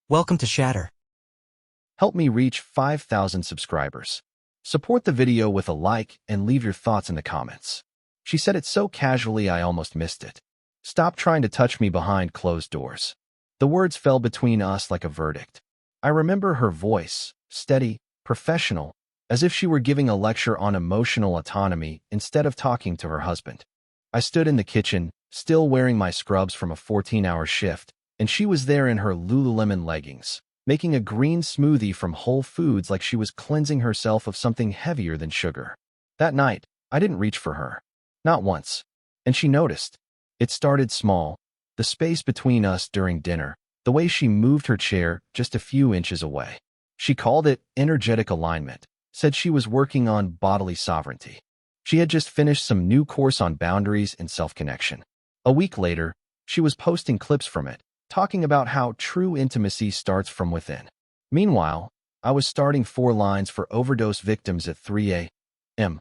Welcome to Shatter. Help me reach 5,000 subscribers. Support the video with a like and leave your thoughts in the comments. She said it so casually I almost missed it. Stop trying to touch me behind closed doors. The words fell between us like a verdict. I remember her voice, steady, professional, as if she were giving a lecture on emotional autonomy instead of talking to her husband. I stood in the kitchen, still wearing my scrubs from a 14-hour shift, and she was there in her Lululemon leggings, making a green smoothie from Whole Foods like she was cleansing herself of something heavier than sugar. That night, I didn't reach for her. Not once. And she noticed. It started small, the space between us during dinner, the way she moved her chair just a few inches away. She called it energetic alignment, said she was working on bodily sovereignty. She had just finished some new course on boundaries and self-connection. A week later, she was posting clips from it, talking about how true intimacy starts from within. Meanwhile, I was starting 4 lines for overdose victims at 3 a.m.,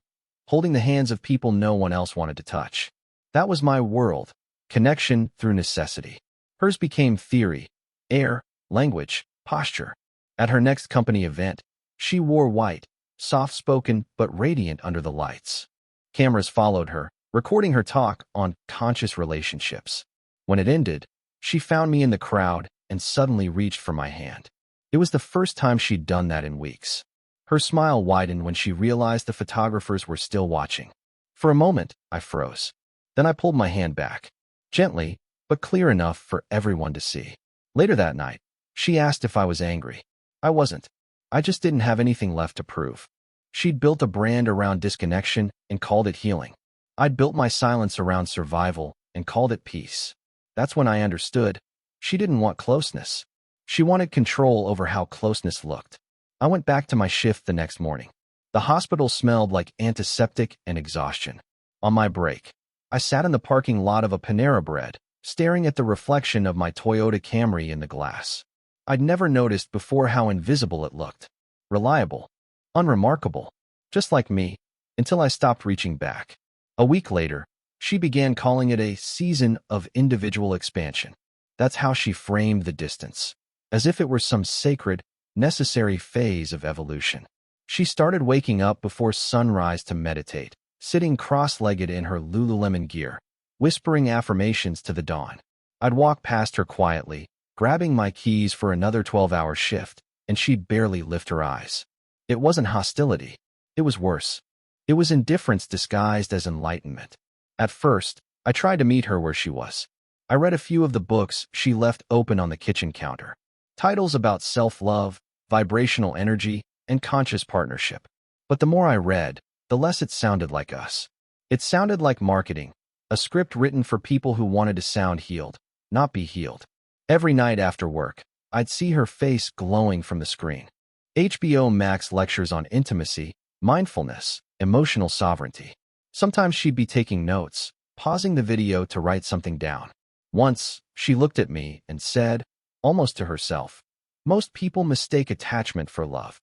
holding the hands of people no one else wanted to touch. That was my world, connection through necessity. Hers became theory, air, language, posture. At her next company event, she wore white, soft-spoken but radiant under the lights. Cameras followed her, recording her talk on conscious relationships. When it ended, she found me in the crowd and suddenly reached for my hand. It was the first time she'd done that in weeks. Her smile widened when she realized the photographers were still watching. For a moment, I froze. Then I pulled my hand back, gently, but clear enough for everyone to see. Later that night, she asked if I was angry. I wasn't. I just didn't have anything left to prove. She'd built a brand around disconnection and called it healing. I'd built my silence around survival and called it peace. That's when I understood. She didn't want closeness. She wanted control over how closeness looked. I went back to my shift the next morning. The hospital smelled like antiseptic and exhaustion. On my break, I sat in the parking lot of a Panera Bread, staring at the reflection of my Toyota Camry in the glass. I'd never noticed before how invisible it looked. Reliable. Unremarkable. Just like me, until I stopped reaching back. A week later, she began calling it a season of individual expansion. That's how she framed the distance, as if it were some sacred, necessary phase of evolution. She started waking up before sunrise to meditate, sitting cross-legged in her Lululemon gear, whispering affirmations to the dawn. I'd walk past her quietly, grabbing my keys for another 12-hour shift, and she'd barely lift her eyes. It wasn't hostility. It was worse. It was indifference disguised as enlightenment. At first, I tried to meet her where she was. I read a few of the books she left open on the kitchen counter. Titles about self-love, vibrational energy, and conscious partnership. But the more I read, the less it sounded like us. It sounded like marketing, a script written for people who wanted to sound healed, not be healed. Every night after work, I'd see her face glowing from the screen. HBO Max lectures on intimacy, mindfulness, emotional sovereignty. Sometimes she'd be taking notes, pausing the video to write something down. Once, she looked at me and said, almost to herself, "Most people mistake attachment for love."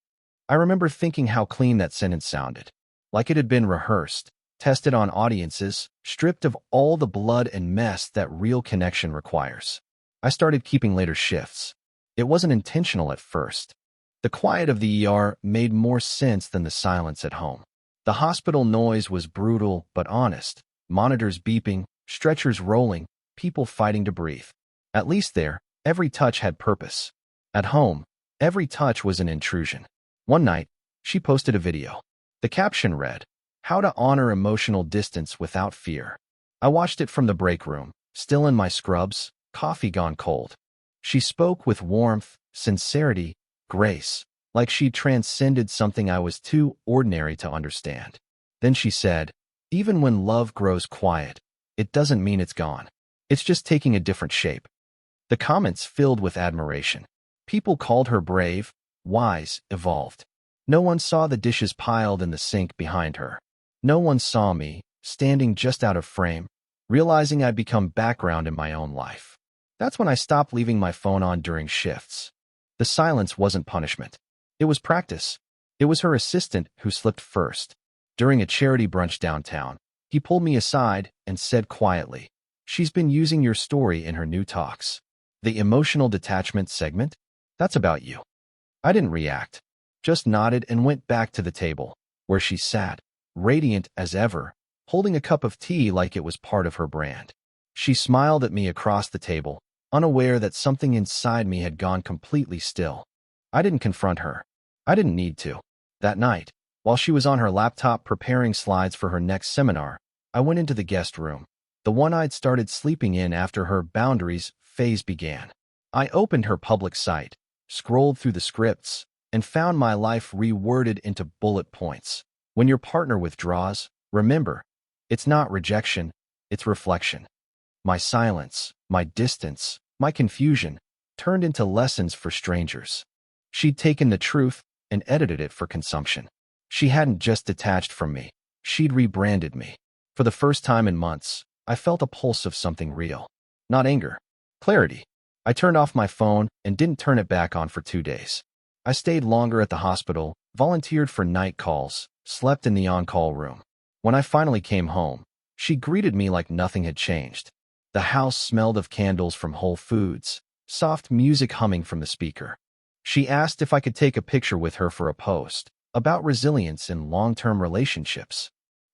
I remember thinking how clean that sentence sounded, like it had been rehearsed, tested on audiences, stripped of all the blood and mess that real connection requires. I started keeping later shifts. It wasn't intentional at first. The quiet of the ER made more sense than the silence at home. The hospital noise was brutal but honest, monitors beeping, stretchers rolling, people fighting to breathe. At least there, every touch had purpose. At home, every touch was an intrusion. One night, she posted a video. The caption read, "How to honor emotional distance without fear." I watched it from the break room, still in my scrubs, coffee gone cold. She spoke with warmth, sincerity, grace, like she'd transcended something I was too ordinary to understand. Then she said, "Even when love grows quiet, it doesn't mean it's gone. It's just taking a different shape." The comments filled with admiration. People called her brave, wise, evolved. No one saw the dishes piled in the sink behind her. No one saw me, standing just out of frame, realizing I'd become background in my own life. That's when I stopped leaving my phone on during shifts. The silence wasn't punishment. It was practice. It was her assistant who slipped first. During a charity brunch downtown, he pulled me aside and said quietly, "She's been using your story in her new talks." The emotional detachment segment? That's about you. I didn't react, just nodded and went back to the table, where she sat, radiant as ever, holding a cup of tea like it was part of her brand. She smiled at me across the table, unaware that something inside me had gone completely still. I didn't confront her. I didn't need to. That night, while she was on her laptop preparing slides for her next seminar, I went into the guest room, the one I'd started sleeping in after her boundaries phase began. I opened her public site, scrolled through the scripts, and found my life reworded into bullet points. When your partner withdraws, remember, it's not rejection, it's reflection. My silence, my distance, my confusion turned into lessons for strangers. She'd taken the truth and edited it for consumption. She hadn't just detached from me, she'd rebranded me. For the first time in months, I felt a pulse of something real. Not anger, clarity. I turned off my phone and didn't turn it back on for 2 days. I stayed longer at the hospital, volunteered for night calls, slept in the on-call room. When I finally came home, she greeted me like nothing had changed. The house smelled of candles from Whole Foods, soft music humming from the speaker. She asked if I could take a picture with her for a post about resilience in long-term relationships.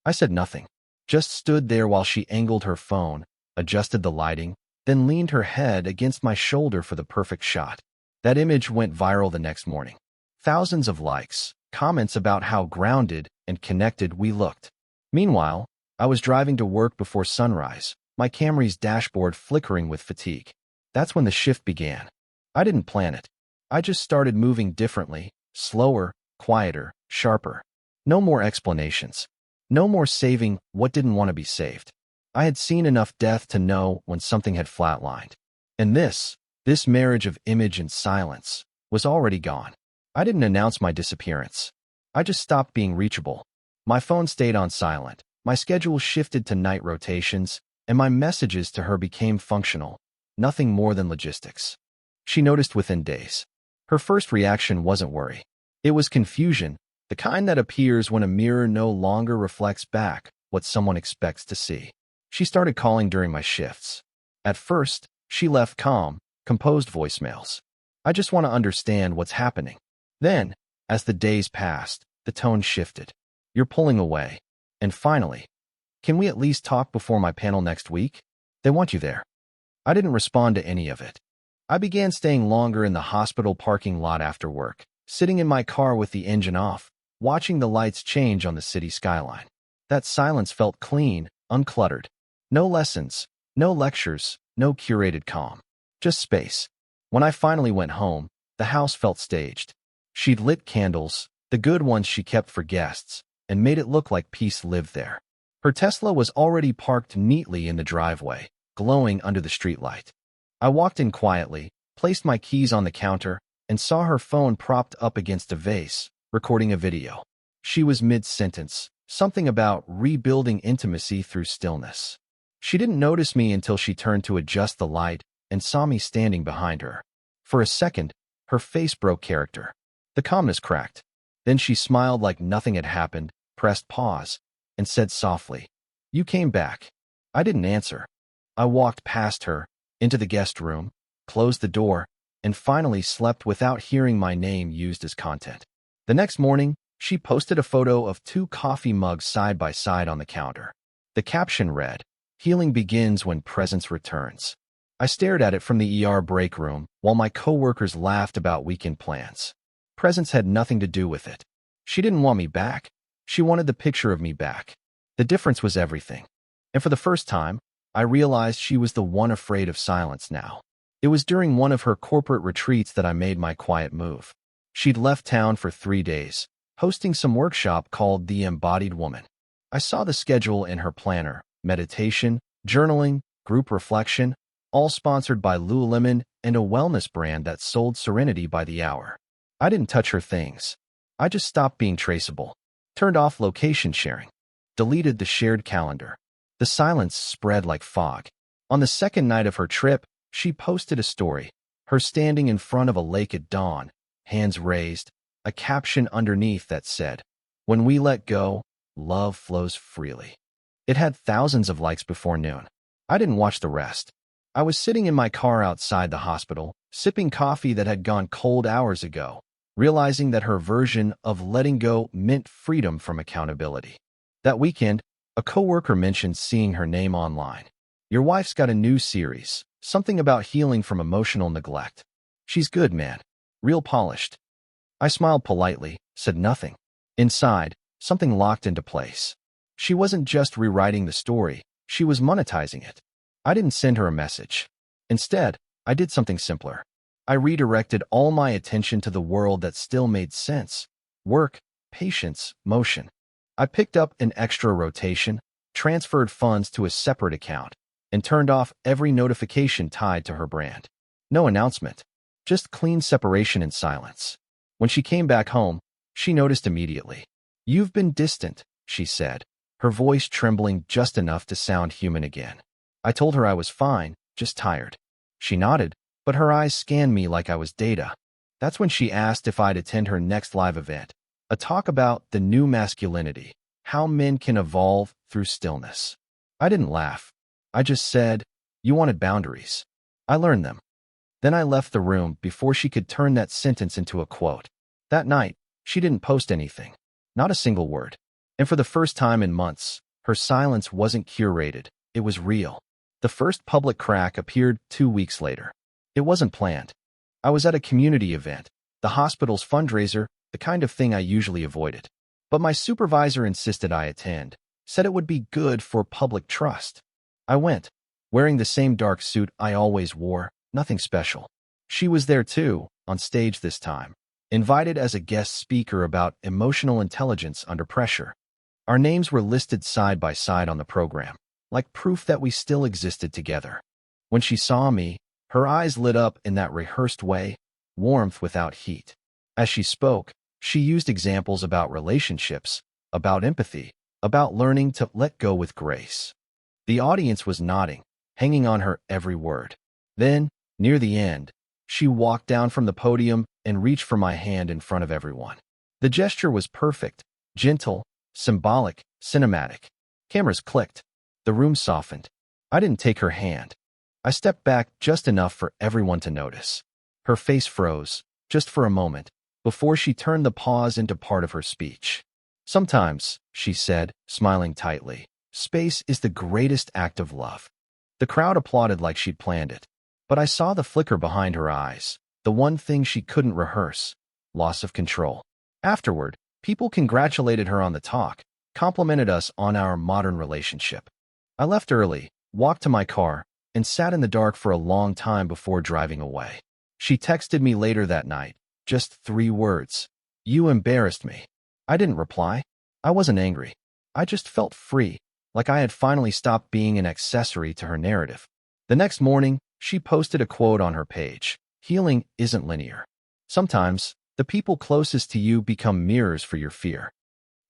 I said nothing, just stood there while she angled her phone, adjusted the lighting, then leaned her head against my shoulder for the perfect shot. That image went viral the next morning. Thousands of likes, comments about how grounded and connected we looked. Meanwhile, I was driving to work before sunrise, my Camry's dashboard flickering with fatigue. That's when the shift began. I didn't plan it. I just started moving differently, slower, quieter, sharper. No more explanations. No more saving what didn't want to be saved. I had seen enough death to know when something had flatlined. And this marriage of image and silence, was already gone. I didn't announce my disappearance. I just stopped being reachable. My phone stayed on silent, my schedule shifted to night rotations, and my messages to her became functional, nothing more than logistics. She noticed within days. Her first reaction wasn't worry. It was confusion, the kind that appears when a mirror no longer reflects back what someone expects to see. She started calling during my shifts. At first, she left calm, composed voicemails. I just want to understand what's happening. Then, as the days passed, the tone shifted. You're pulling away. And finally, can we at least talk before my panel next week? They want you there. I didn't respond to any of it. I began staying longer in the hospital parking lot after work, sitting in my car with the engine off, watching the lights change on the city skyline. That silence felt clean, uncluttered. No lessons, no lectures, no curated calm. Just space. When I finally went home, the house felt staged. She'd lit candles, the good ones she kept for guests, and made it look like peace lived there. Her Tesla was already parked neatly in the driveway, glowing under the streetlight. I walked in quietly, placed my keys on the counter, and saw her phone propped up against a vase, recording a video. She was mid-sentence, something about rebuilding intimacy through stillness. She didn't notice me until she turned to adjust the light and saw me standing behind her. For a second, her face broke character. The calmness cracked. Then she smiled like nothing had happened, pressed pause, and said softly, "You came back." I didn't answer. I walked past her, into the guest room, closed the door, and finally slept without hearing my name used as content. The next morning, she posted a photo of 2 coffee mugs side by side on the counter. The caption read, "Healing begins when presence returns." I stared at it from the ER break room while my coworkers laughed about weekend plans. Presence had nothing to do with it. She didn't want me back. She wanted the picture of me back. The difference was everything. And for the first time, I realized she was the one afraid of silence now. It was during one of her corporate retreats that I made my quiet move. She'd left town for 3 days, hosting some workshop called The Embodied Woman. I saw the schedule in her planner: meditation, journaling, group reflection, all sponsored by Lululemon and a wellness brand that sold serenity by the hour. I didn't touch her things. I just stopped being traceable, turned off location sharing, deleted the shared calendar. The silence spread like fog. On the second night of her trip, she posted a story, her standing in front of a lake at dawn, hands raised, a caption underneath that said, "When we let go, love flows freely." It had thousands of likes before noon. I didn't watch the rest. I was sitting in my car outside the hospital, sipping coffee that had gone cold hours ago, realizing that her version of letting go meant freedom from accountability. That weekend, a coworker mentioned seeing her name online. "Your wife's got a new series, something about healing from emotional neglect. She's good, man. Real polished." I smiled politely, said nothing. Inside, something locked into place. She wasn't just rewriting the story, she was monetizing it. I didn't send her a message. Instead, I did something simpler. I redirected all my attention to the world that still made sense. Work, patience, motion. I picked up an extra rotation, transferred funds to a separate account, and turned off every notification tied to her brand. No announcement, just clean separation and silence. When she came back home, she noticed immediately. "You've been distant," she said, her voice trembling just enough to sound human again. I told her I was fine, just tired. She nodded, but her eyes scanned me like I was data. That's when she asked if I'd attend her next live event, a talk about the new masculinity, how men can evolve through stillness. I didn't laugh. I just said, "You wanted boundaries. I learned them." Then I left the room before she could turn that sentence into a quote. That night, she didn't post anything, not a single word. And for the first time in months, her silence wasn't curated, it was real. The first public crack appeared 2 weeks later. It wasn't planned. I was at a community event, the hospital's fundraiser, the kind of thing I usually avoided. But my supervisor insisted I attend, said it would be good for public trust. I went, wearing the same dark suit I always wore, nothing special. She was there too, on stage this time, invited as a guest speaker about emotional intelligence under pressure. Our names were listed side by side on the program, like proof that we still existed together. When she saw me, her eyes lit up in that rehearsed way, warmth without heat. As she spoke, she used examples about relationships, about empathy, about learning to let go with grace. The audience was nodding, hanging on her every word. Then, near the end, she walked down from the podium and reached for my hand in front of everyone. The gesture was perfect, gentle, symbolic, cinematic. Cameras clicked. The room softened. I didn't take her hand. I stepped back just enough for everyone to notice. Her face froze, just for a moment, before she turned the pause into part of her speech. "Sometimes," she said, smiling tightly, "space is the greatest act of love." The crowd applauded like she'd planned it. But I saw the flicker behind her eyes, the one thing she couldn't rehearse, loss of control. Afterward, people congratulated her on the talk, complimented us on our modern relationship. I left early, walked to my car, and sat in the dark for a long time before driving away. She texted me later that night, just 3 words. "You embarrassed me." I didn't reply. I wasn't angry. I just felt free, like I had finally stopped being an accessory to her narrative. The next morning, she posted a quote on her page. "Healing isn't linear. Sometimes, the people closest to you become mirrors for your fear."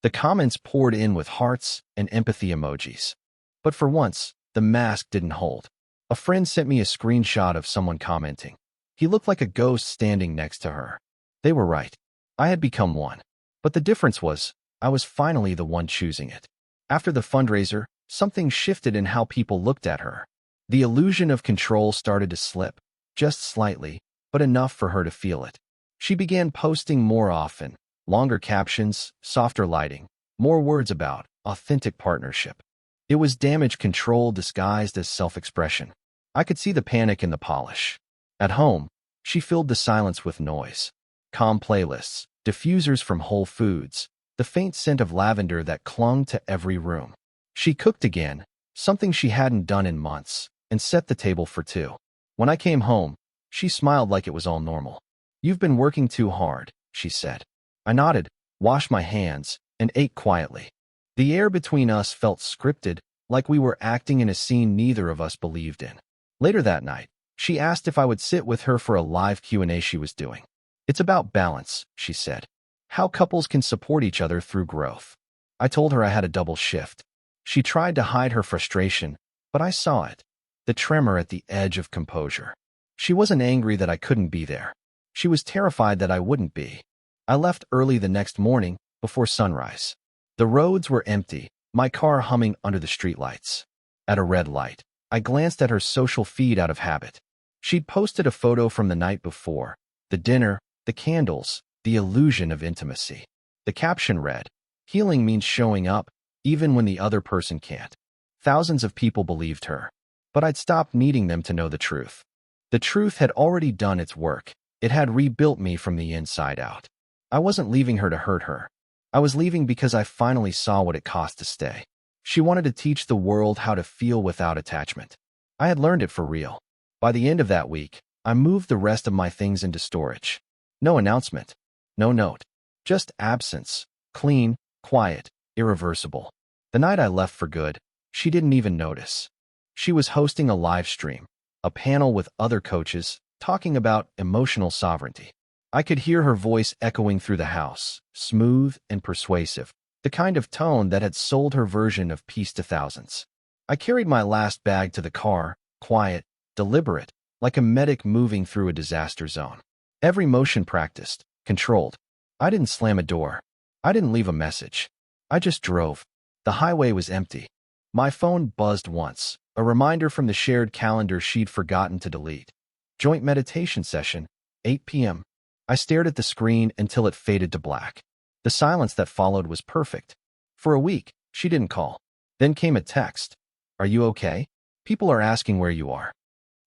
The comments poured in with hearts and empathy emojis. But for once, the mask didn't hold. A friend sent me a screenshot of someone commenting. He looked like a ghost standing next to her. They were right. I had become one. But the difference was, I was finally the one choosing it. After the fundraiser, something shifted in how people looked at her. The illusion of control started to slip, just slightly, but enough for her to feel it. She began posting more often, longer captions, softer lighting, more words about authentic partnership. It was damage control disguised as self-expression. I could see the panic in the polish. At home, she filled the silence with noise. Calm playlists, diffusers from Whole Foods, the faint scent of lavender that clung to every room. She cooked again, something she hadn't done in months, and set the table for 2. When I came home, she smiled like it was all normal. "You've been working too hard," she said. I nodded, washed my hands, and ate quietly. The air between us felt scripted, like we were acting in a scene neither of us believed in. Later that night, she asked if I would sit with her for a live Q&A she was doing. "It's about balance," she said. "How couples can support each other through growth." I told her I had a double shift. She tried to hide her frustration, but I saw it. The tremor at the edge of composure. She wasn't angry that I couldn't be there. She was terrified that I wouldn't be. I left early the next morning, before sunrise. The roads were empty, my car humming under the streetlights. At a red light, I glanced at her social feed out of habit. She'd posted a photo from the night before, the dinner, the candles, the illusion of intimacy. The caption read, "Healing means showing up, even when the other person can't." Thousands of people believed her, but I'd stopped needing them to know the truth. The truth had already done its work. It had rebuilt me from the inside out. I wasn't leaving her to hurt her. I was leaving because I finally saw what it cost to stay. She wanted to teach the world how to feel without attachment. I had learned it for real. By the end of that week, I moved the rest of my things into storage. No announcement. No note. Just absence. Clean, quiet, irreversible. The night I left for good, she didn't even notice. She was hosting a live stream, a panel with other coaches, talking about emotional sovereignty. I could hear her voice echoing through the house, smooth and persuasive, the kind of tone that had sold her version of peace to thousands. I carried my last bag to the car, quiet, deliberate, like a medic moving through a disaster zone. Every motion practiced, controlled. I didn't slam a door. I didn't leave a message. I just drove. The highway was empty. My phone buzzed once, a reminder from the shared calendar she'd forgotten to delete. Joint meditation session, 8 p.m. I stared at the screen until it faded to black. The silence that followed was perfect. For a week, she didn't call. Then came a text. "Are you okay? People are asking where you are."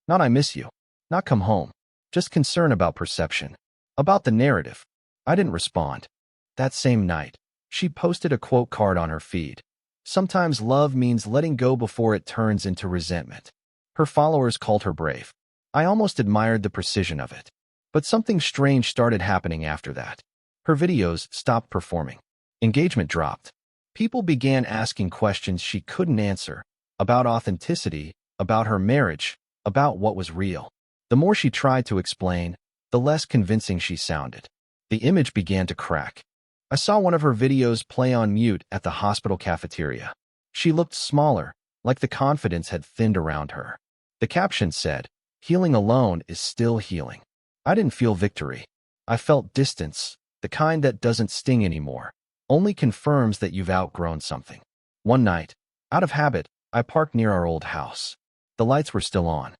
Not "I miss you." Not "come home." Just concern about perception. About the narrative. I didn't respond. That same night, she posted a quote card on her feed. "Sometimes love means letting go before it turns into resentment." Her followers called her brave. I almost admired the precision of it. But something strange started happening after that. Her videos stopped performing. Engagement dropped. People began asking questions she couldn't answer, about authenticity, about her marriage, about what was real. The more she tried to explain, the less convincing she sounded. The image began to crack. I saw one of her videos play on mute at the hospital cafeteria. She looked smaller, like the confidence had thinned around her. The caption said, "Healing alone is still healing." I didn't feel victory. I felt distance, the kind that doesn't sting anymore, only confirms that you've outgrown something. One night, out of habit, I parked near our old house. The lights were still on.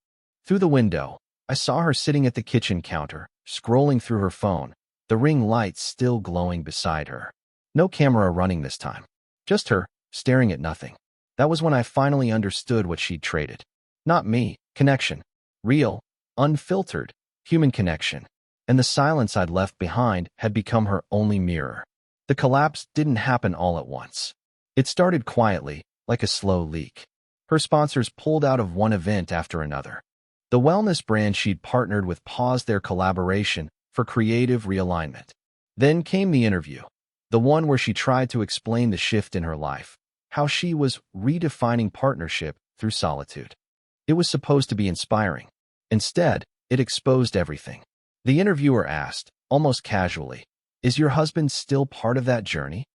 Through the window, I saw her sitting at the kitchen counter, scrolling through her phone, the ring light still glowing beside her. No camera running this time. Just her, staring at nothing. That was when I finally understood what she'd traded. Not me, connection. Real, unfiltered, human connection. And the silence I'd left behind had become her only mirror. The collapse didn't happen all at once. It started quietly, like a slow leak. Her sponsors pulled out of one event after another. The wellness brand she'd partnered with paused their collaboration for creative realignment. Then came the interview, the one where she tried to explain the shift in her life, how she was redefining partnership through solitude. It was supposed to be inspiring. Instead, it exposed everything. The interviewer asked, almost casually, "Is your husband still part of that journey?"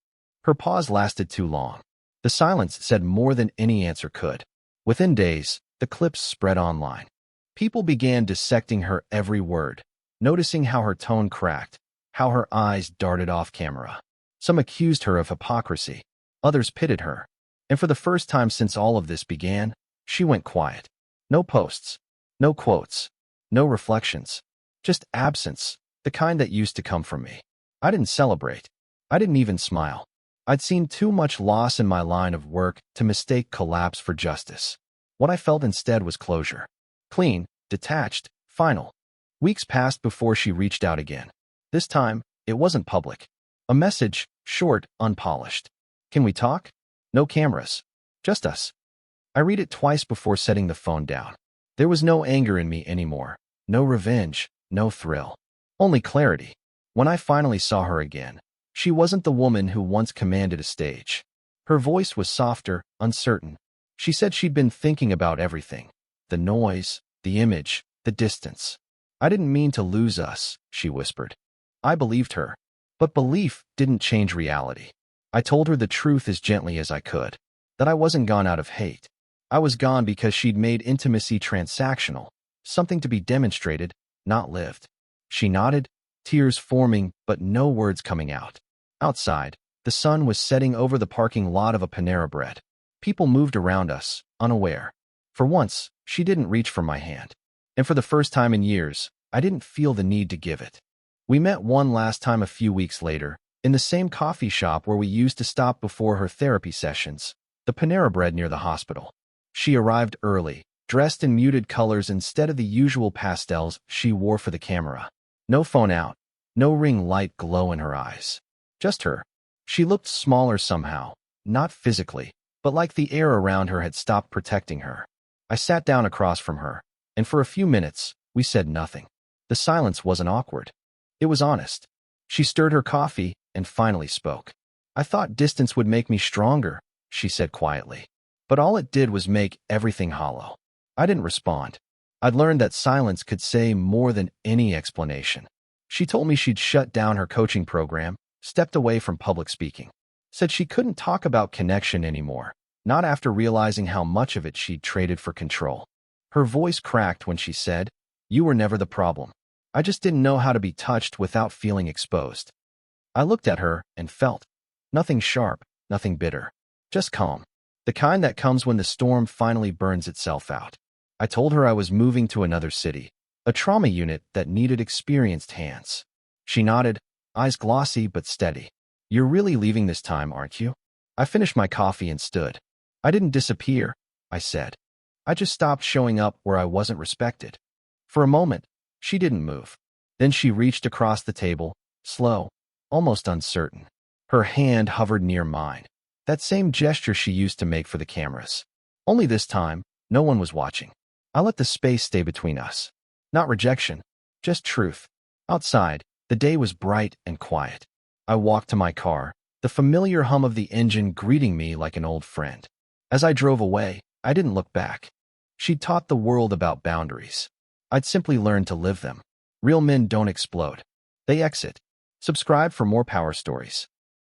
Her pause lasted too long. The silence said more than any answer could. Within days, the clips spread online. People began dissecting her every word, noticing how her tone cracked, how her eyes darted off camera. Some accused her of hypocrisy. Others pitted her. And for the first time since all of this began, she went quiet. No posts. No quotes. No reflections. Just absence, the kind that used to come from me. I didn't celebrate. I didn't even smile. I'd seen too much loss in my line of work to mistake collapse for justice. What I felt instead was closure. Clean, detached, final. Weeks passed before she reached out again. This time, it wasn't public. A message, short, unpolished. "Can we talk?" No cameras. Just us. I read it twice before setting the phone down. There was no anger in me anymore. No revenge. No thrill. Only clarity. When I finally saw her again, she wasn't the woman who once commanded a stage. Her voice was softer, uncertain. She said she'd been thinking about everything. The noise, the image, the distance. "I didn't mean to lose us," she whispered. I believed her. But belief didn't change reality. I told her the truth as gently as I could. That I wasn't gone out of hate. I was gone because she'd made intimacy transactional, something to be demonstrated, not lived. She nodded, tears forming but no words coming out. Outside, the sun was setting over the parking lot of a Panera Bread. People moved around us, unaware. For once, she didn't reach for my hand. And for the first time in years, I didn't feel the need to give it. We met one last time a few weeks later, in the same coffee shop where we used to stop before her therapy sessions, the Panera Bread near the hospital. She arrived early, dressed in muted colors instead of the usual pastels she wore for the camera. No phone out, no ring light glow in her eyes. Just her. She looked smaller somehow, not physically, but like the air around her had stopped protecting her. I sat down across from her, and for a few minutes, we said nothing. The silence wasn't awkward. It was honest. She stirred her coffee and finally spoke. "I thought distance would make me stronger," she said quietly. But all it did was make everything hollow. I didn't respond. I'd learned that silence could say more than any explanation. She told me she'd shut down her coaching program, stepped away from public speaking. Said she couldn't talk about connection anymore, not after realizing how much of it she'd traded for control. Her voice cracked when she said, "You were never the problem. I just didn't know how to be touched without feeling exposed." I looked at her and felt nothing sharp, nothing bitter, just calm. The kind that comes when the storm finally burns itself out. I told her I was moving to another city, a trauma unit that needed experienced hands. She nodded, eyes glossy but steady. "You're really leaving this time, aren't you?" I finished my coffee and stood. "I didn't disappear," I said. "I just stopped showing up where I wasn't respected." For a moment, she didn't move. Then she reached across the table, slow, almost uncertain. Her hand hovered near mine. That same gesture she used to make for the cameras. Only this time, no one was watching. I let the space stay between us. Not rejection, just truth. Outside, the day was bright and quiet. I walked to my car, the familiar hum of the engine greeting me like an old friend. As I drove away, I didn't look back. She'd taught the world about boundaries. I'd simply learned to live them. Real men don't explode. They exit. Subscribe for more power stories.